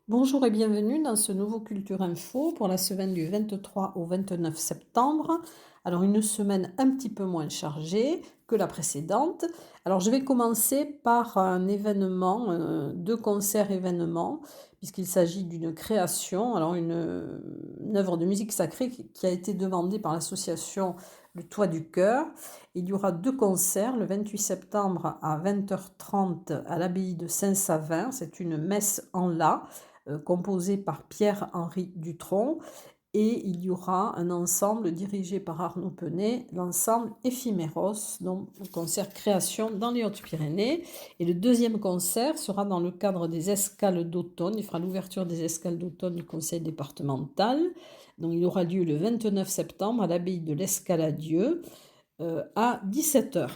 Bonjour et bienvenue dans ce nouveau Culture Info pour la semaine du 23 au 29 septembre. Alors une semaine un petit peu moins chargée que la précédente. Alors je vais commencer par un événement, deux concerts événements, puisqu'il s'agit d'une création, alors une œuvre de musique sacrée qui a été demandée par l'association Le Toit du Cœur. Il y aura deux concerts le 28 septembre à 20h30 à l'abbaye de Saint-Savin. C'est une messe en la composé par Pierre-Henri Dutronc, et il y aura un ensemble dirigé par Arnaud Penet, l'ensemble Éphéméros, donc un concert création dans les Hautes-Pyrénées. Et le deuxième concert sera dans le cadre des escales d'automne. Il fera l'ouverture des escales d'automne du conseil départemental. Donc il aura lieu le 29 septembre à l'abbaye de l'Escaladieu à 17h.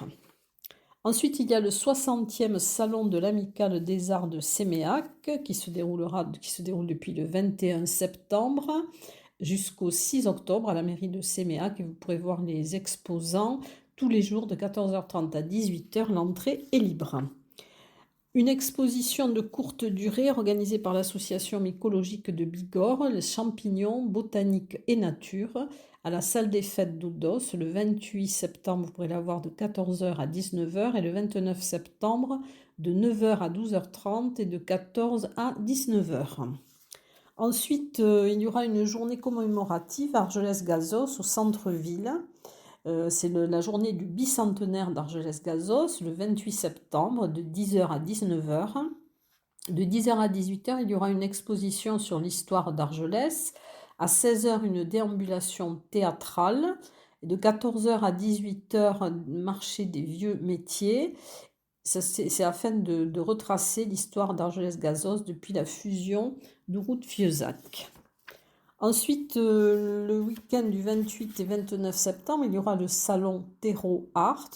Ensuite, il y a le 60e salon de l'Amicale des Arts de Séméac qui se déroule depuis le 21 septembre jusqu'au 6 octobre à la mairie de Séméac. Et vous pourrez voir les exposants tous les jours de 14h30 à 18h. L'entrée est libre. Une exposition de courte durée organisée par l'association mycologique de Bigorre, les champignons, botanique et nature, à la salle des fêtes d'Oudos, le 28 septembre, vous pourrez la voir de 14h à 19h, et le 29 septembre de 9h à 12h30 et de 14 à 19h. Ensuite, il y aura une journée commémorative à Argelès-Gazos au centre-ville. C'est la journée du bicentenaire d'Argelès-Gazos, le 28 septembre, de 10h à 19h. De 10h à 18h, il y aura une exposition sur l'histoire d'Argelès. À 16h, une déambulation théâtrale. Et de 14h à 18h, marché des vieux métiers. C'est afin de retracer l'histoire d'Argelès-Gazos depuis la fusion d'Ouroute-Fiezac. Ensuite, le week-end du 28 et 29 septembre, il y aura le salon Terreau Art,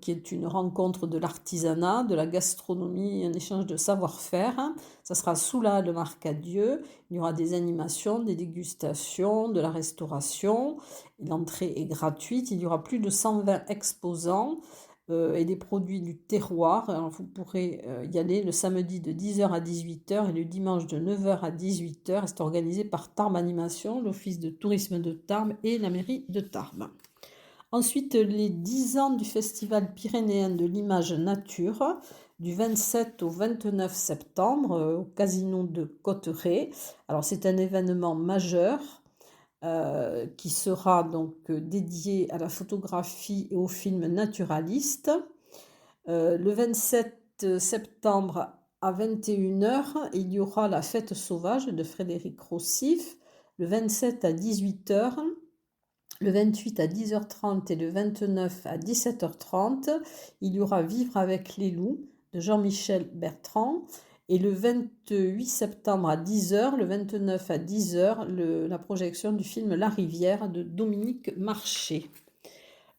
qui est une rencontre de l'artisanat, de la gastronomie, un échange de savoir-faire. Ça sera sous la halle Marcadieu. Il y aura des animations, des dégustations, de la restauration. L'entrée est gratuite. Il y aura plus de 120 exposants et des produits du terroir. Alors vous pourrez y aller le samedi de 10h à 18h et le dimanche de 9h à 18h. C'est organisé par Tarbes Animation, l'Office de tourisme de Tarbes et la mairie de Tarbes. Ensuite, les 10 ans du Festival pyrénéen de l'image nature, du 27 au 29 septembre au Casino de Cotteret. Alors c'est un événement majeur qui sera donc dédié à la photographie et au film naturaliste. Le 27 septembre à 21h, il y aura la fête sauvage de Frédéric Rossif. Le 27 à 18h, le 28 à 10h30 et le 29 à 17h30, il y aura Vivre avec les loups de Jean-Michel Bertrand. Et le 28 septembre à 10h, le 29 à 10h, la projection du film La Rivière de Dominique Marché.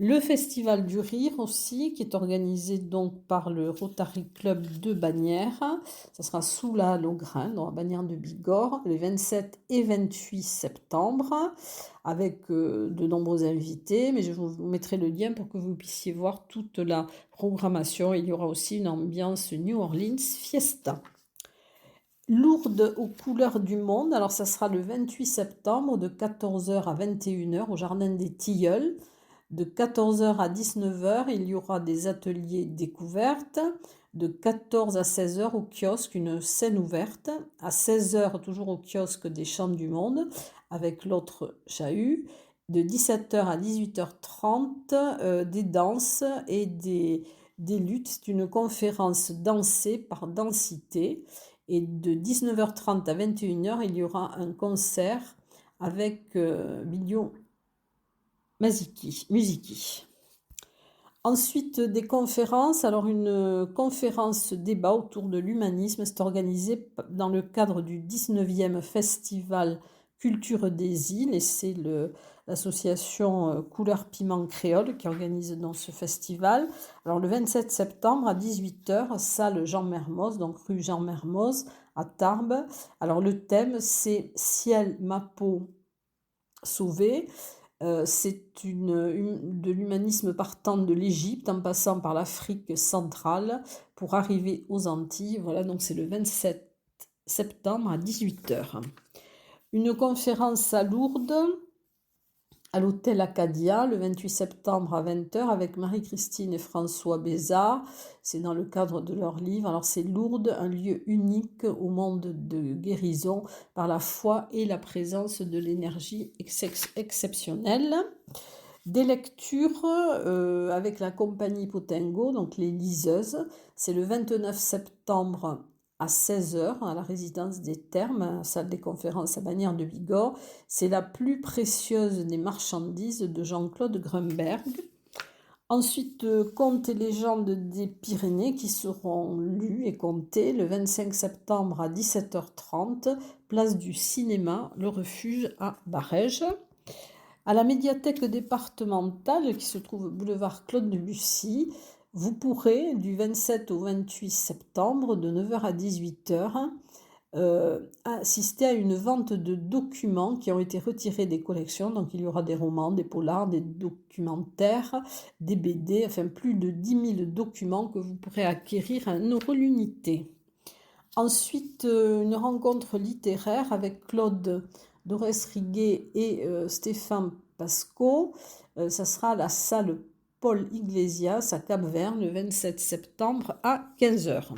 Le Festival du Rire aussi, qui est organisé donc par le Rotary Club de Bagnères. Ça sera sous la halle au Grain, dans la Bagnères de Bigorre, les 27 et 28 septembre, avec de nombreux invités. Mais je vous mettrai le lien pour que vous puissiez voir toute la programmation. Il y aura aussi une ambiance New Orleans Fiesta. Lourdes aux couleurs du monde, alors ça sera le 28 septembre de 14h à 21h au Jardin des Tilleuls. De 14h à 19h, il y aura des ateliers découvertes. De 14 à 16h au kiosque, une scène ouverte. À 16h, toujours au kiosque des Chants du Monde, avec l'autre chahut. De 17h à 18h30, des danses et des luttes. C'est une conférence dansée par densité. Et de 19h30 à 21h, il y aura un concert avec Bilio Musiki. Ensuite, des conférences. Alors, une conférence débat autour de l'humanisme. C'est organisé dans le cadre du 19e Festival Culture des îles. Et c'est l'association Couleur Piment Créole qui organise donc ce festival. Alors, le 27 septembre à 18h, salle Jean Mermoz, donc rue Jean Mermoz à Tarbes. Alors, le thème, c'est Ciel, ma peau sauvée. C'est de l'humanisme partant de l'Égypte en passant par l'Afrique centrale pour arriver aux Antilles. Voilà, donc c'est le 27 septembre à 18 heures. Une conférence à Lourdes, à l'hôtel Acadia, le 28 septembre à 20 heures, avec Marie-Christine et François Bézard. C'est dans le cadre de leur livre. Alors c'est Lourdes, un lieu unique au monde de guérison par la foi et la présence de l'énergie exceptionnelle. Des lectures avec la compagnie Potengo, donc les liseuses. C'est le 29 septembre à 16 heures à la résidence des Thermes, salle des conférences à Bagnères de Bigorre. C'est la plus précieuse des marchandises de Jean-Claude Grunberg. Ensuite, Contes et légendes des Pyrénées qui seront lus et contés le 25 septembre à 17h30, place du cinéma, le refuge à Barèges. À la médiathèque départementale qui se trouve boulevard Claude Debussy, vous pourrez du 27 au 28 septembre de 9h à 18h assister à une vente de documents qui ont été retirés des collections. Donc il y aura des romans, des polars, des documentaires, des BD, enfin plus de 10 000 documents que vous pourrez acquérir à 1 euro l'unité. Ensuite, une rencontre littéraire avec Claude Dorès-Riguet et Stéphane Pasco. Ça sera à la salle Paul Iglesias à Cap-Vert le 27 septembre à 15 heures.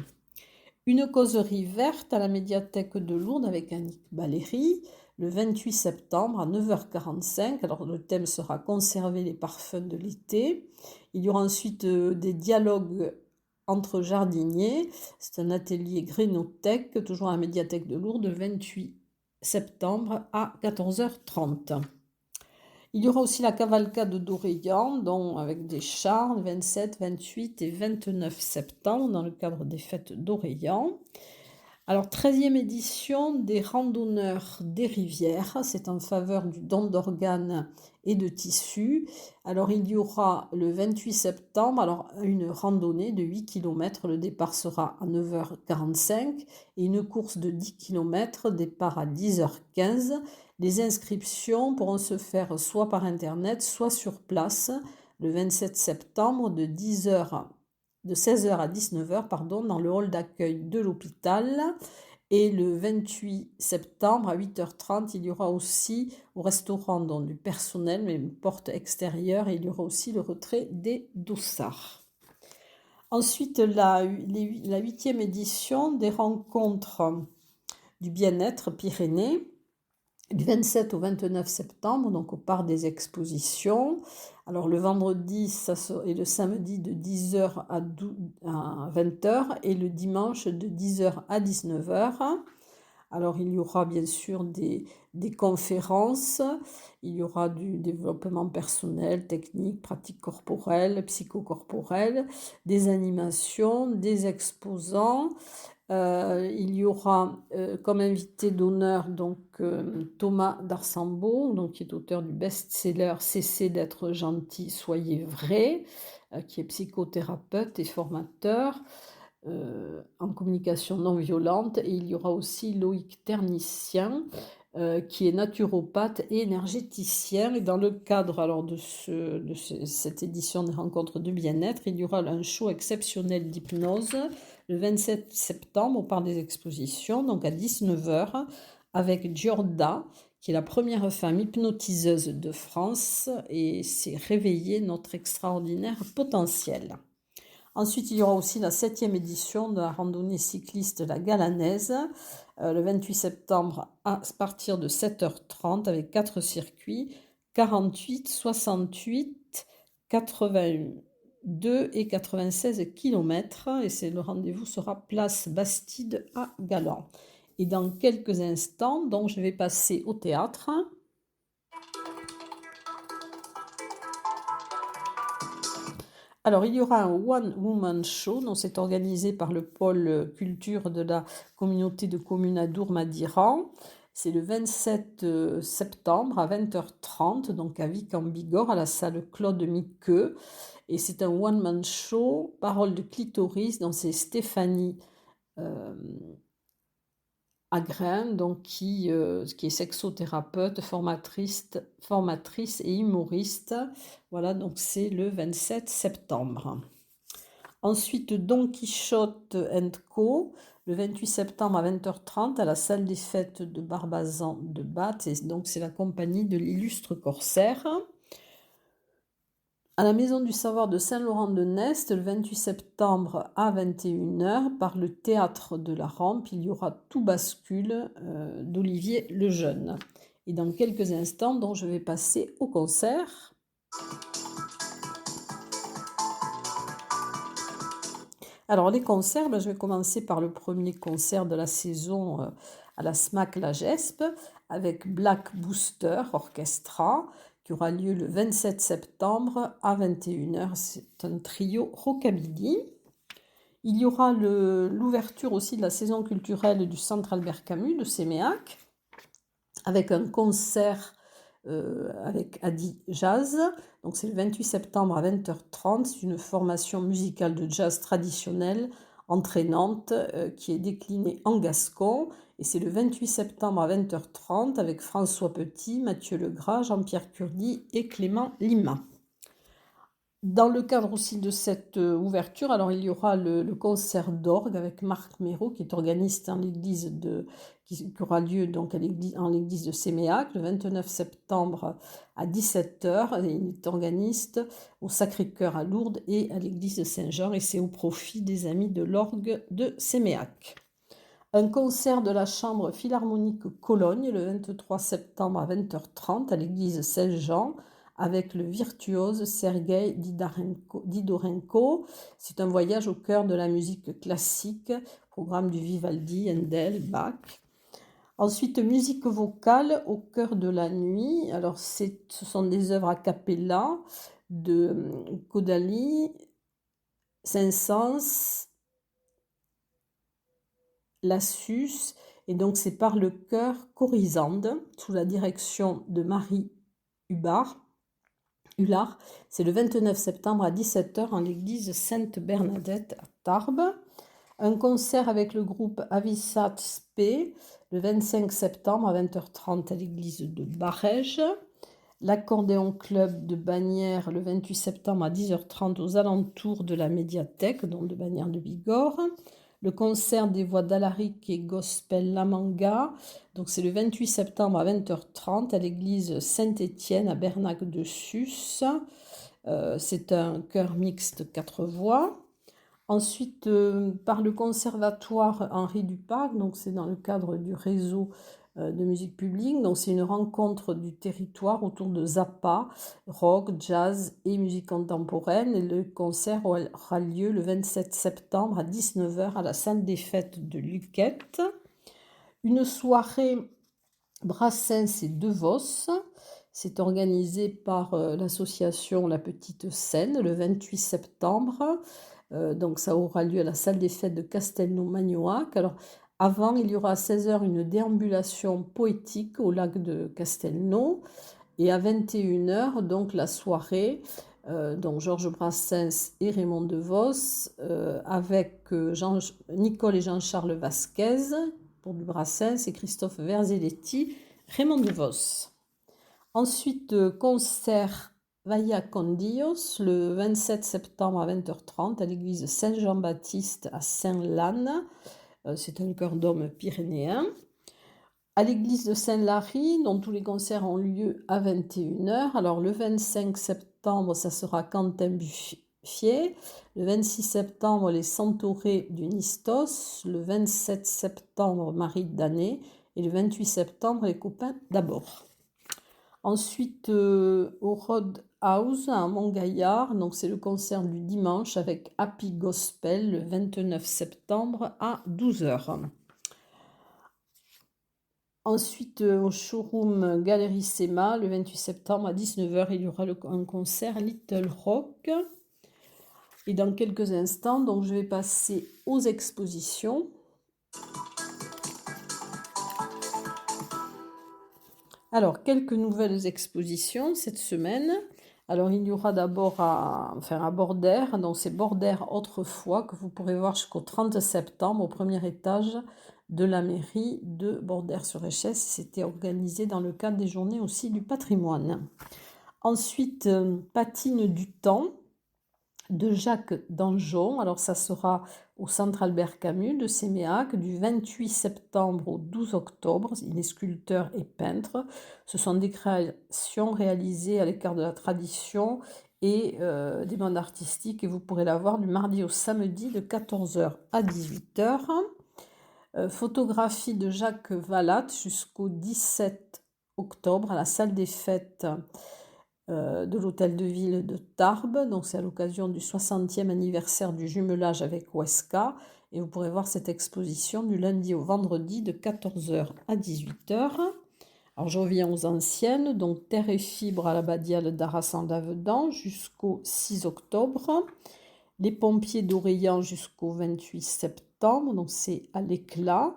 Une causerie verte à la médiathèque de Lourdes avec Annick Baléry le 28 septembre à 9h45. Alors le thème sera conserver les parfums de l'été. Il y aura ensuite des dialogues entre jardiniers. C'est un atelier Grénothèque, toujours à la médiathèque de Lourdes, le 28 septembre à 14h30. Il y aura aussi la cavalcade d'Orléans, dont avec des chars, le 27, 28 et 29 septembre, dans le cadre des fêtes d'Orléans. Alors, 13e édition des randonneurs des rivières, c'est en faveur du don d'organes et de tissus. Alors, il y aura le 28 septembre une randonnée de 8 km, le départ sera à 9h45 et une course de 10 km, départ à 10h15. Les inscriptions pourront se faire soit par internet, soit sur place, le 27 septembre de 16h à 19h, dans le hall d'accueil de l'hôpital. Et le 28 septembre à 8h30, il y aura aussi au restaurant du personnel, mais une porte extérieure, et il y aura aussi le retrait des dossards. Ensuite, la 8e édition des rencontres du bien-être Pyrénées, du 27 au 29 septembre, donc au parc des expositions. Alors le vendredi et le samedi de 10h à 20h et le dimanche de 10h à 19h. Alors il y aura bien sûr des conférences, il y aura du développement personnel, technique, pratique corporelle, psychocorporelle, des animations, des exposants. Il y aura comme invité d'honneur Thomas Darsambo, qui est auteur du best-seller Cessez d'être gentil, soyez vrai, qui est psychothérapeute et formateur en communication non violente. Et il y aura aussi Loïc Ternicien, qui est naturopathe et énergéticien. Et dans le cadre de cette édition des rencontres de bien-être, il y aura un show exceptionnel d'hypnose le 27 septembre au parc des expositions, donc à 19h, avec Giorda, qui est la première femme hypnotiseuse de France, et c'est réveiller notre extraordinaire potentiel. Ensuite, il y aura aussi la 7e édition de la randonnée cycliste La Galanaise, le 28 septembre à partir de 7h30 avec 4 circuits, 48, 68, 82 et 96 km. Et le rendez-vous sera place Bastide à Galan. Et dans quelques instants, donc, je vais passer au théâtre. Alors, il y aura un one-woman show, donc c'est organisé par le pôle culture de la communauté de communes Adour-Madiran. C'est le 27 septembre à 20h30, donc à Vic-en-Bigorre, à la salle Claude Miqueux. Et c'est un one-man show, parole de clitoris, donc c'est Stéphanie Agrin, qui est sexothérapeute, formatrice et humoriste. Voilà, donc c'est le 27 septembre. Ensuite, Don Quichotte & Co, le 28 septembre à 20h30 à la salle des fêtes de Barbazan de Bath. Et donc, c'est la compagnie de l'Illustre Corsaire. À la Maison du Savoir de Saint-Laurent-de-Nest, le 28 septembre à 21h, par le Théâtre de la Rampe, il y aura Tout bascule d'Olivier Lejeune. Et dans quelques instants, donc, je vais passer au concert. Alors les concerts, je vais commencer par le premier concert de la saison à la SMAC La Gespe avec Black Booster Orchestra qui aura lieu le 27 septembre à 21h. C'est un trio rockabilly. Il y aura l'ouverture aussi de la saison culturelle du Centre Albert Camus de Séméac avec un concert avec Adi Jazz. Donc c'est le 28 septembre à 20h30. C'est une formation musicale de jazz traditionnelle entraînante qui est déclinée en gascon. Et c'est le 28 septembre à 20h30 avec François Petit, Mathieu Legras, Jean-Pierre Curdi et Clément Lima. Dans le cadre aussi de cette ouverture, alors il y aura le concert d'orgue avec Marc Méraud qui est organiste en l'église qui aura lieu donc en l'église de Séméac le 29 septembre à 17h. Il est organiste au Sacré-Cœur à Lourdes et à l'église de Saint-Jean et c'est au profit des amis de l'orgue de Séméac. Un concert de la Chambre philharmonique Cologne le 23 septembre à 20h30 à l'église Saint-Jean avec le virtuose Sergueï Didorenko. C'est un voyage au cœur de la musique classique, programme du Vivaldi, Handel, Bach. Ensuite, musique vocale au cœur de la nuit. Alors, ce sont des œuvres a cappella de Caudalie, Saint-Saëns, Lassus, et donc c'est par le chœur Corisande, sous la direction de Marie Hullard. C'est le 29 septembre à 17h en l'église Sainte-Bernadette à Tarbes. Un concert avec le groupe Avisat Spe le 25 septembre à 20h30 à l'église de Barèges. L'Accordéon Club de Bagnères le 28 septembre à 10h30 aux alentours de la médiathèque, donc de Bagnères de Bigorre. Le concert des voix d'Alaric et Gospel La Manga, donc c'est le 28 septembre à 20h30 à l'église Saint-Étienne à Bernac-de-Sus. C'est un chœur mixte 4 voix. Ensuite, par le conservatoire Henri Duparc, donc c'est dans le cadre du réseau de musique publique. Donc c'est une rencontre du territoire autour de Zappa, rock, jazz et musique contemporaine. Et le concert aura lieu le 27 septembre à 19h à la salle des fêtes de Luquette. Une soirée Brassens et DeVos. C'est organisé par l'association La Petite Seine le 28 septembre. Donc ça aura lieu à la salle des fêtes de Castelnau-Magnoac. Alors avant, il y aura à 16h une déambulation poétique au lac de Castelnau. Et à 21h, donc la soirée, donc Georges Brassens et Raymond DeVos, avec Nicole et Jean-Charles Vasquez pour du Brassens et Christophe Verzelletti, Raymond DeVos. Ensuite, concert Vaya con Dios le 27 septembre à 20h30 à l'église Saint-Jean-Baptiste à Saint-Lanne. C'est un chœur d'hommes pyrénéen. À l'église de Saint-Lary, dont tous les concerts ont lieu à 21h. Alors le 25 septembre, ça sera Quentin Buffier. Le 26 septembre, les Centaurés du Nistos. Le 27 septembre, Marie Danet. Et le 28 septembre, les copains d'abord. Ensuite, au Roadhouse à Montgaillard, donc c'est le concert du dimanche avec Happy Gospel le 29 septembre à 12h. Ensuite, au showroom Galerie Sema, le 28 septembre à 19h, il y aura un concert Little Rock. Et dans quelques instants, donc, je vais passer aux expositions. Alors, quelques nouvelles expositions cette semaine. Alors, il y aura d'abord à Bordère, donc c'est Bordère autrefois, que vous pourrez voir jusqu'au 30 septembre au premier étage de la mairie de Bordère-sur-Echesse. C'était organisé dans le cadre des journées aussi du patrimoine. Ensuite, Patine du temps, de Jacques Danjon. Alors ça sera au Centre Albert Camus de Séméac du 28 septembre au 12 octobre. Il est sculpteur et peintre. Ce sont des créations réalisées à l'écart de la tradition et des mondes artistiques, et vous pourrez la voir du mardi au samedi de 14h à 18h. Photographie de Jacques Vallat jusqu'au 17 octobre à la salle des fêtes de l'hôtel de ville de Tarbes. Donc c'est à l'occasion du 60e anniversaire du jumelage avec Huesca. Et vous pourrez voir cette exposition du lundi au vendredi de 14h à 18h. Alors je reviens aux anciennes, donc Terre et Fibre à l'abbatiale d'Arras-en-Lavedan jusqu'au 6 octobre. Les pompiers d'Orléans jusqu'au 28 septembre, donc c'est à l'éclat.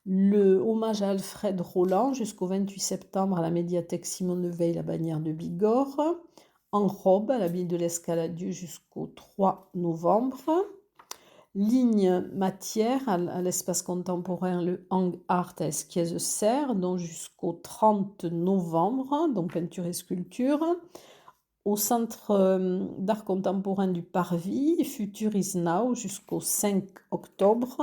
Le hommage à Alfred Roland jusqu'au 28 septembre à la médiathèque Simone Veil, la Bannière de Bigorre. En robe à la ville de l'Escaladieu jusqu'au 3 novembre. Ligne matière à l'espace contemporain, le Hang Art à Esquies-Serres, donc jusqu'au 30 novembre, donc peinture et sculpture. Au centre d'art contemporain du Parvis, Future is Now jusqu'au 5 octobre.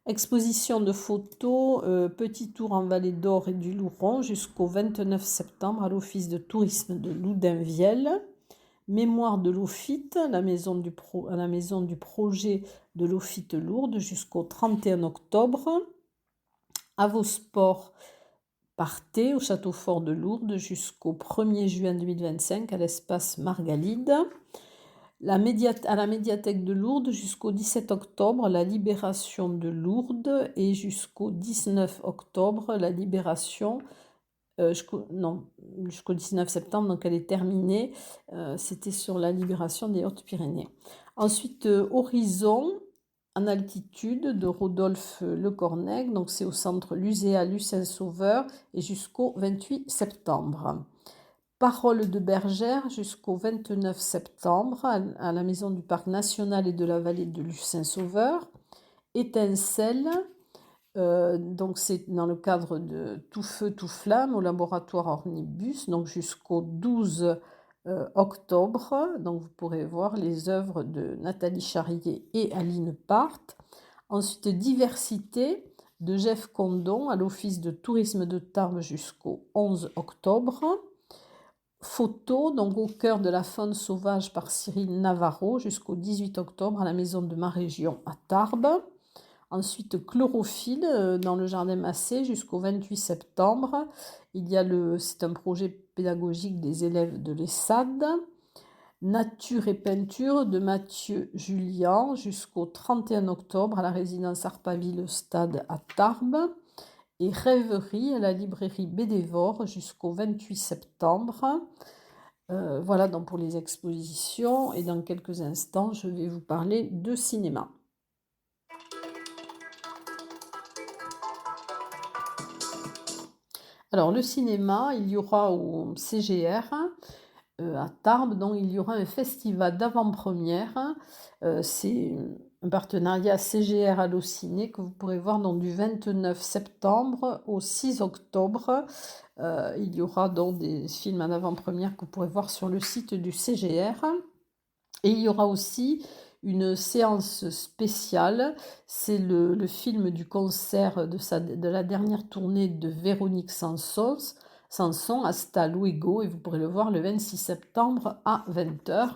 Exposition de photos Petit Tour en Vallée d'Or et du Louron jusqu'au 29 septembre à l'Office de tourisme de Loudunvielle. Mémoire de l'Ophyte à la maison du projet de l'Ophyte Lourdes jusqu'au 31 octobre. À vos sports, partez au Château Fort de Lourdes jusqu'au 1er juin 2025 à l'espace Margalide. À la médiathèque de Lourdes jusqu'au 17 octobre, la libération de Lourdes, et jusqu'au 19 octobre, la libération, jusqu'au 19 septembre, donc elle est terminée, c'était sur la libération des Hautes-Pyrénées. Ensuite, Horizon, en altitude, de Rodolphe Lecornec, donc c'est au centre Luséa Lucin-Sauveur, et jusqu'au 28 septembre. Parole de bergère jusqu'au 29 septembre à la maison du Parc national et de la vallée de Lucin-Sauveur. Étincelle, donc c'est dans le cadre de Tout feu, tout flamme au laboratoire Ornibus, donc jusqu'au 12 octobre. Donc vous pourrez voir les œuvres de Nathalie Charrier et Aline Part. Ensuite, Diversité de Jeff Condon à l'Office de tourisme de Tarbes jusqu'au 11 octobre. Photos, donc au cœur de la faune sauvage par Cyril Navarro jusqu'au 18 octobre à la maison de ma région à Tarbes. Ensuite, Chlorophylle dans le jardin Massé jusqu'au 28 septembre. C'est un projet pédagogique des élèves de l'ESSAD. Nature et peinture de Mathieu Julien jusqu'au 31 octobre à la résidence Arpaville Stade à Tarbes. Et Rêverie à la librairie Bédévore jusqu'au 28 septembre. Voilà donc pour les expositions, et dans quelques instants, je vais vous parler de cinéma. Alors le cinéma, il y aura au CGR à Tarbes, donc il y aura un festival d'avant-première. C'est un partenariat CGR Allociné que vous pourrez voir donc du 29 septembre au 6 octobre. Il y aura donc des films en avant-première que vous pourrez voir sur le site du CGR. Et il y aura aussi une séance spéciale, c'est le film du concert de la dernière tournée de Véronique Sanson Hasta Luego, et vous pourrez le voir le 26 septembre à 20h.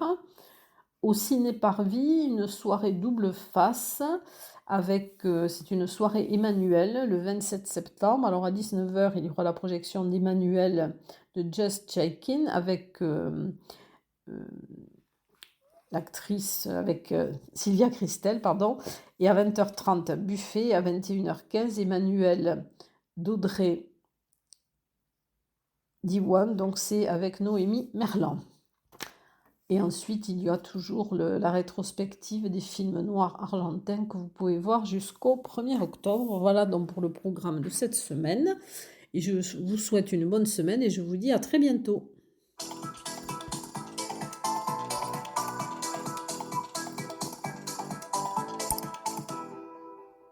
Au Ciné-Parvis, une soirée double face c'est une soirée Emmanuel le 27 septembre. Alors à 19h, il y aura la projection d'Emmanuel de Just Check-in avec l'actrice, avec Sylvia Christel, pardon. Et à 20h30, buffet. À 21h15, Emmanuel d'Audrey Diwan, donc c'est avec Noémie Merlan. Et ensuite, il y a toujours la rétrospective des films noirs argentins que vous pouvez voir jusqu'au 1er octobre. Voilà donc pour le programme de cette semaine. Et je vous souhaite une bonne semaine et je vous dis à très bientôt.